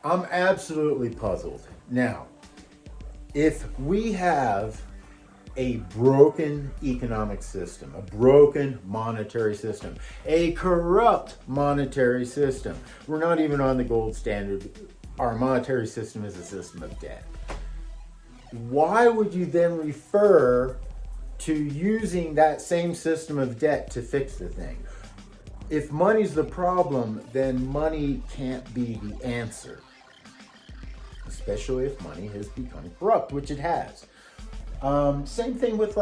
I'm absolutely puzzled. Now, if we have a broken economic system, a broken monetary system, a corrupt monetary system, we're not even on the gold standard. Our monetary system is a system of debt. Why would you then refer to using that same system of debt to fix the thing? If money's the problem, then money can't be the answer. Especially if money has become corrupt, which it has. Same thing with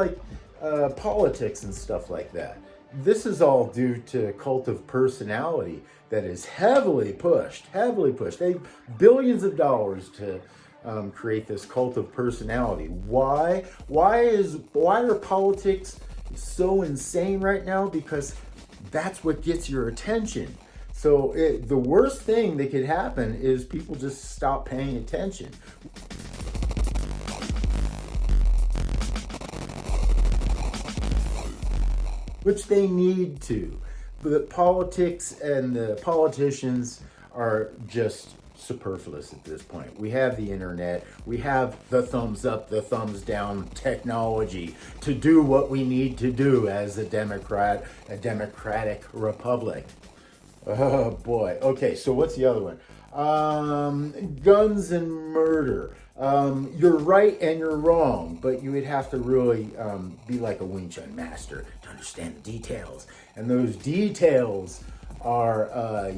politics and stuff like that. This is all due to cult of personality that is heavily pushed. They billions of dollars to create this cult of personality. Why are politics so insane right now? Because that's what gets your attention. So the worst thing that could happen is people just stop paying attention. Which they need to. But politics and the politicians are just superfluous at this point. We have the internet. We have the thumbs up, the thumbs down technology to do what we need to do as a democratic republic. Oh boy. Okay, so what's the other one? Guns and murder. You're right and you're wrong, but you would have to really be like a Wing Chun master to understand the details. And those details are,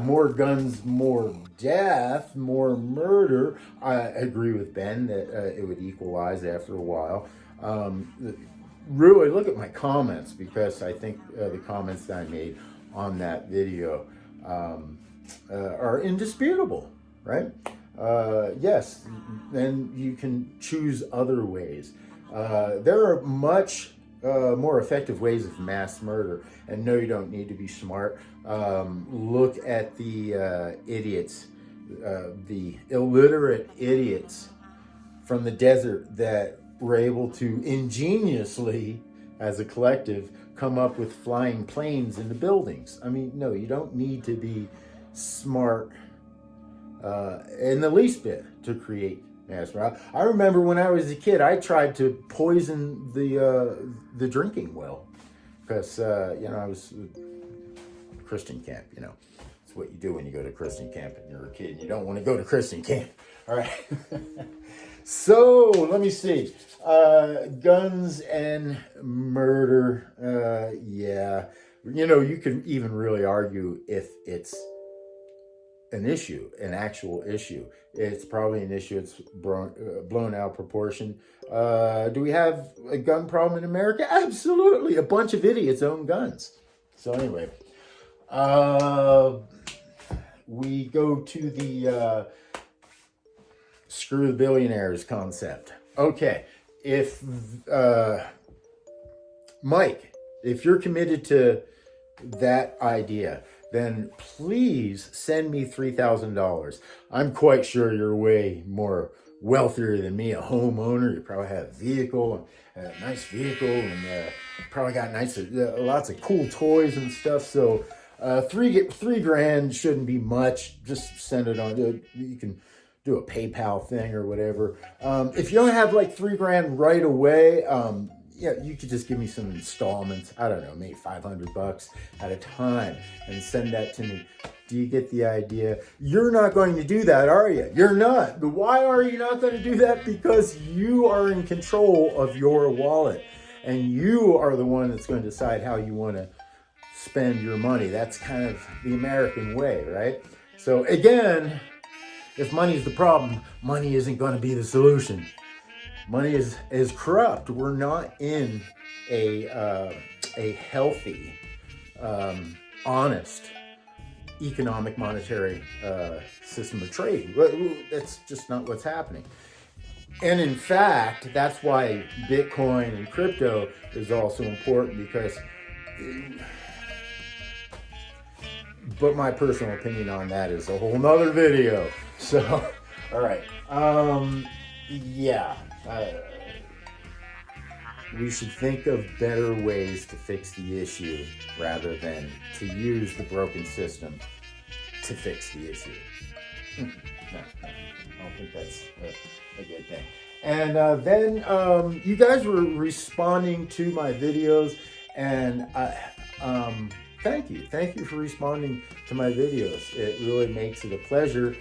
more guns, more death, more murder. I agree with Ben that it would equalize after a while. Really look at my comments, because I think the comments that I made on that video are indisputable, right? Yes, then you can choose other ways. There are much more effective ways of mass murder, and no, you don't need to be smart. Look at the idiots, the illiterate idiots from the desert that were able to ingeniously, as a collective, come up with flying planes into buildings. I mean, no, you don't need to be smart in the least bit to create mass murder. I remember when I was a kid, I tried to poison the drinking well, because I was Christian camp. It's what you do when you go to Christian camp and you're a kid. You don't want to go to Christian camp. All right. So let me see. Guns and murder. Yeah. You can even really argue if it's an issue, an actual issue. It's probably an issue. It's blown out of proportion. Do we have a gun problem in America? Absolutely. A bunch of idiots own guns. So anyway, we go to the screw the billionaires concept. Okay, if Mike, if you're committed to that idea, then please send me $3,000. I'm quite sure you're way more wealthier than me, a homeowner. You probably have a vehicle, a nice vehicle, and probably got lots of cool toys and stuff. So $3,000 shouldn't be much. Just send it on. You can do a PayPal thing or whatever. If you don't have like $3,000 right away, you could just give me some installments. I don't know, maybe $500 at a time, and send that to me. Do you get the idea? You're not going to do that, are you? You're not. But why are you not going to do that? Because you are in control of your wallet, and you are the one that's going to decide how you want to spend your money. That's kind of the American way, right? So again, if money is the problem, money isn't going to be the solution. Money is corrupt. We're not in a healthy, honest economic monetary system of trade. That's just not what's happening. And in fact, that's why Bitcoin and crypto is also important, because, but my personal opinion on that is a whole nother video. So, all right. Yeah. we should think of better ways to fix the issue rather than to use the broken system to fix the issue. No, I don't think that's a good thing. And then you guys were responding to my videos, and thank you for responding to my videos. It really makes it a pleasure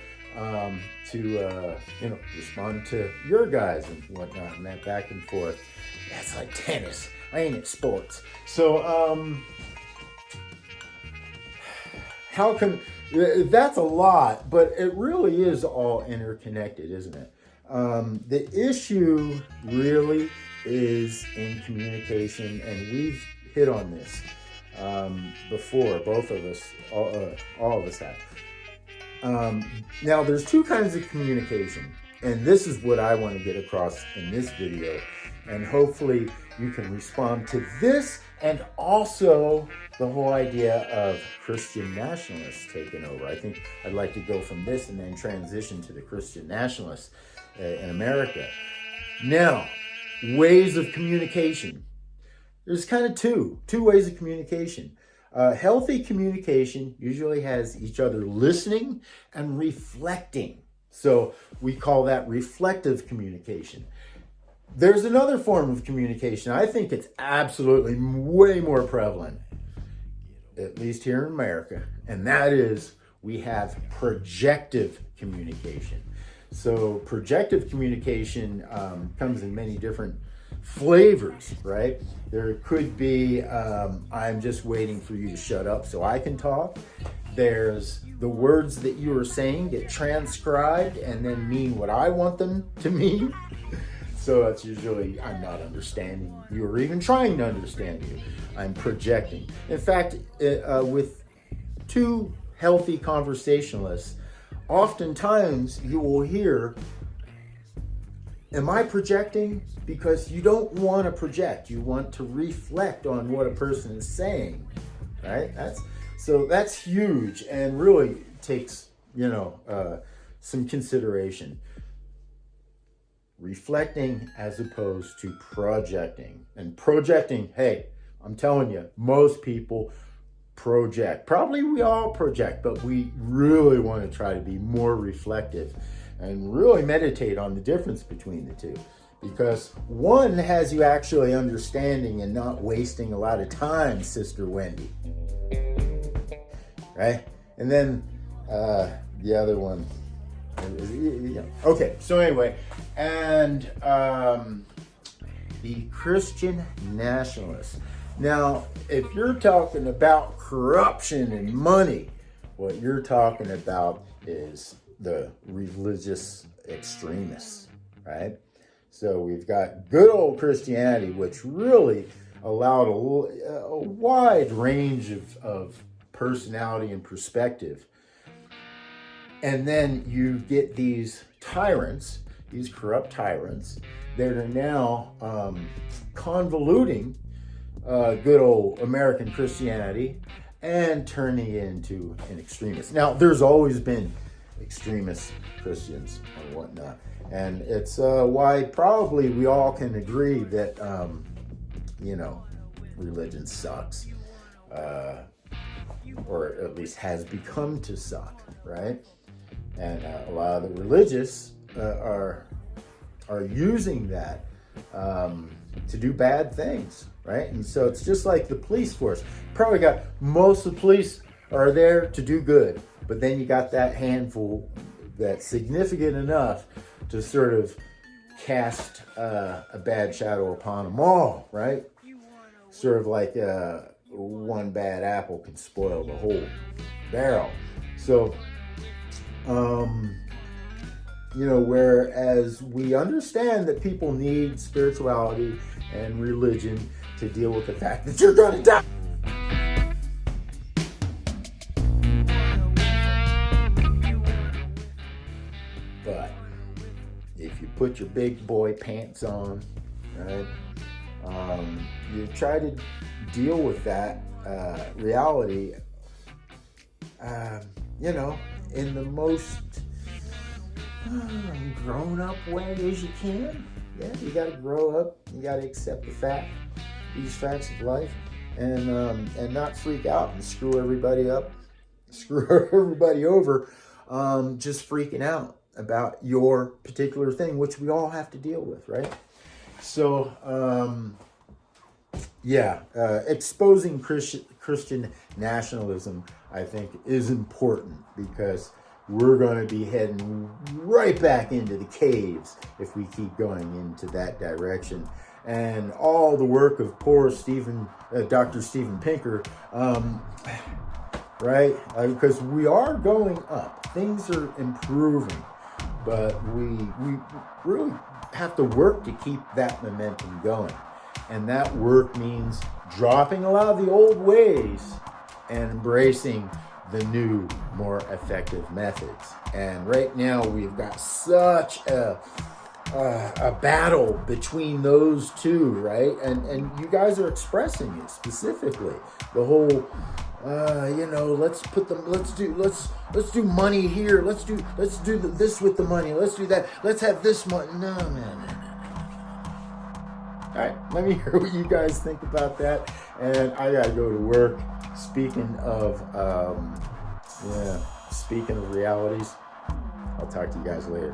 to respond to your guys and whatnot, and that back and forth. That's like tennis, ain't it? Sports. So how can that's a lot, but it really is all interconnected, isn't it? The issue really is in communication, and we've hit on this before. Both of us, all of us have. Now, there's two kinds of communication, and this is what I want to get across in this video, and hopefully you can respond to this and also the whole idea of Christian nationalists taking over. I think I'd like to go from this and then transition to the Christian nationalists in America. Now, ways of communication. There's kind of two ways of communication. Healthy communication usually has each other listening and reflecting. So we call that reflective communication. There's another form of communication. I think it's absolutely way more prevalent, at least here in America, and that is we have projective communication. So projective communication comes in many different flavors, right? There could be, I'm just waiting for you to shut up so I can talk. There's the words that you are saying get transcribed and then mean what I want them to mean. So it's usually, I'm not understanding you or even trying to understand you. I'm projecting. In fact, with two healthy conversationalists, oftentimes you will hear, am I projecting? Because you don't want to project. You want to reflect on what a person is saying, right? That's huge and really takes, some consideration. Reflecting as opposed to projecting. And projecting, hey, I'm telling you, most people project. Probably we all project, but we really want to try to be more reflective and really meditate on the difference between the two. Because one has you actually understanding and not wasting a lot of time, Sister Wendy. Right? And then the other one. Okay, so anyway, and the Christian nationalists. Now, if you're talking about corruption and money, what you're talking about is the religious extremists, right? So we've got good old Christianity, which really allowed a wide range of personality and perspective. And then you get these tyrants, these corrupt tyrants, that are now convoluting good old American Christianity and turning it into an extremist. Now, there's always been extremist Christians and whatnot. And it's why probably we all can agree that, religion sucks. Or at least has become to suck, right? And a lot of the religious are using that to do bad things, right? And so it's just like the police force. Probably got most of the police are there to do good, but then you got that handful that's significant enough to sort of cast a bad shadow upon them all, right? Sort of like one bad apple can spoil the whole barrel. So, whereas we understand that people need spirituality and religion to deal with the fact that you're going to die. But if you put your big boy pants on, right, you try to deal with that reality, in the most grown-up way as you can, yeah, you got to grow up. You got to accept these facts of life, and not freak out and screw everybody up, screw everybody over, just freaking out about your particular thing, which we all have to deal with, right? So, exposing Christian nationalism, I think, is important, because we're going to be heading right back into the caves if we keep going into that direction. And all the work of poor Dr. Steven Pinker, right? Because we are going up. Things are improving, but we really have to work to keep that momentum going. And that work means dropping a lot of the old ways and embracing the new, more effective methods. And right now we've got such a battle between those two, right? And you guys are expressing it specifically. The whole let's do money here. Let's do this with the money. Let's do that. Let's have this money. No. All right, let me hear what you guys think about that. And I gotta go to work. Speaking of realities, I'll talk to you guys later.